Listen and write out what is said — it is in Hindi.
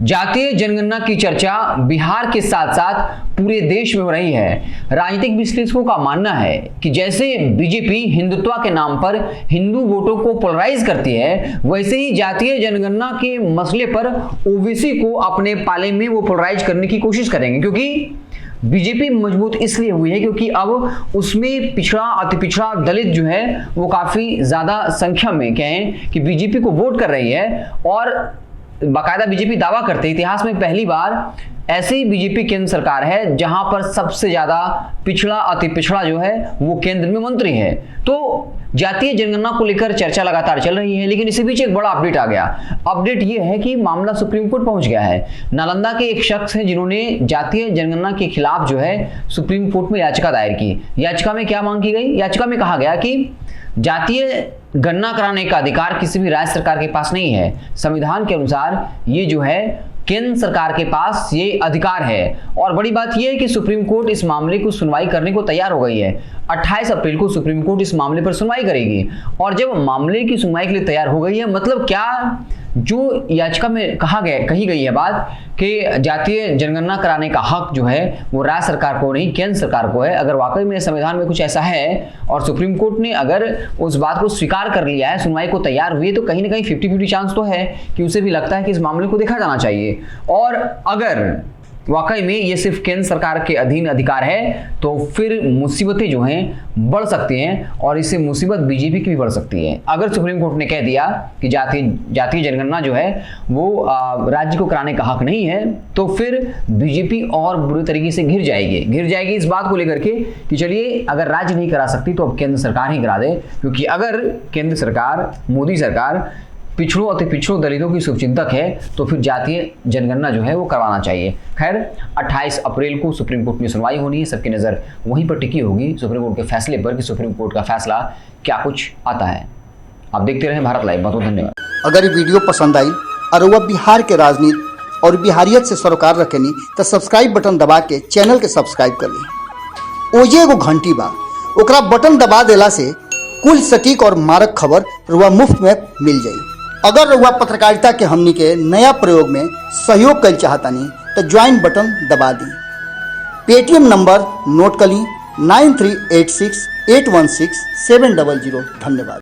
जातीय जनगणना की चर्चा बिहार के साथ साथ पूरे देश में हो रही है। राजनीतिक विश्लेषकों का मानना है कि जैसे बीजेपी हिंदुत्व के नाम पर हिंदू वोटों को पोलराइज करती है, वैसे ही जातीय जनगणना के मसले पर ओबीसी को अपने पाले में वो पोलराइज करने की कोशिश करेंगे, क्योंकि बीजेपी मजबूत इसलिए हुई है क्योंकि अब उसमें पिछड़ा अति पिछड़ा दलित जो है वो काफी ज्यादा संख्या में कहें कि बीजेपी को वोट कर रही है। और बाकायदा बीजेपी दावा करते इतिहास में पहली बार ऐसी बीजेपी केंद्र सरकार है जहां पर सबसे ज्यादा पिछड़ा अति पिछड़ा जो है वो केंद्र में मंत्री है। तो जातीय जनगणना को लेकर चर्चा लगातार चल रही है, लेकिन इसी बीच एक बड़ा अपडेट आ गया। अपडेट ये है कि मामला सुप्रीम कोर्ट पहुंच गया है। नालंदा के एक शख्स हैं जिन्होंने जातीय जनगणना के खिलाफ जो है सुप्रीम कोर्ट में याचिका दायर की। याचिका में क्या मांग की गई? याचिका में कहा गया कि जातीय गणना कराने का अधिकार किसी भी राज्य सरकार के पास नहीं है। संविधान के अनुसार ये जो है केंद्र सरकार के पास ये अधिकार है। और बड़ी बात यह है कि सुप्रीम कोर्ट इस मामले को सुनवाई करने को तैयार हो गई है। 28 अप्रैल को सुप्रीम कोर्ट इस मामले पर सुनवाई करेगी। और जब मामले की सुनवाई के लिए तैयार हो गई है, मतलब क्या जो याचिका में कही गई है बात कि जातीय जनगणना कराने का हक जो है वो राज्य सरकार को नहीं केंद्र सरकार को है, अगर वाकई में संविधान में कुछ ऐसा है और सुप्रीम कोर्ट ने अगर उस बात को स्वीकार कर लिया है, सुनवाई को तैयार हुई है, तो कहीं ना कहीं 50-50 चांस तो है कि उसे भी लगता है कि इस मामले को देखा जाना चाहिए। और अगर वाकई में ये सिर्फ केंद्र सरकार के अधीन अधिकार है तो फिर मुसीबतें जो हैं बढ़ सकती हैं, और इससे मुसीबत बीजेपी की भी बढ़ सकती है। अगर सुप्रीम कोर्ट ने कह दिया कि जातीय जनगणना जो है वो राज्य को कराने का हक नहीं है, तो फिर बीजेपी और बुरी तरीके से घिर जाएगी इस बात को लेकर के कि चलिए अगर राज्य नहीं करा सकती तो अब केंद्र सरकार ही करा दे, क्योंकि अगर केंद्र सरकार मोदी सरकार पिछड़ों अति पिछड़ों दलितों की शुभचिंतक है तो फिर जातीय जनगणना जो है वो करवाना चाहिए। खैर 28 अप्रैल को सुप्रीम कोर्ट में सुनवाई होनी है। सबकी नज़र वहीं पर टिकी होगी सुप्रीम कोर्ट के फैसले पर कि सुप्रीम कोर्ट का फैसला क्या कुछ आता है। आप देखते रहें भारत लाइव। बहुत बहुत धन्यवाद। अगर ये वीडियो पसंद आई और वह बिहार के राजनीति और बिहारियत से सरोकार रखेनी तो सब्सक्राइब बटन दबा के चैनल के सब्सक्राइब कर ली। ओजे एगो घंटी बा, ओकरा बटन दबा देला से कुल सटीक और मारक खबर रुआ मुफ्त में मिल जाई। अगर रुआ पत्रकारिता के हमनी के नया प्रयोग में सहयोग कर चाहतानी तो ज्वाइन बटन दबा दी। पेटीएम नंबर नोट कर ली 9386816700। धन्यवाद।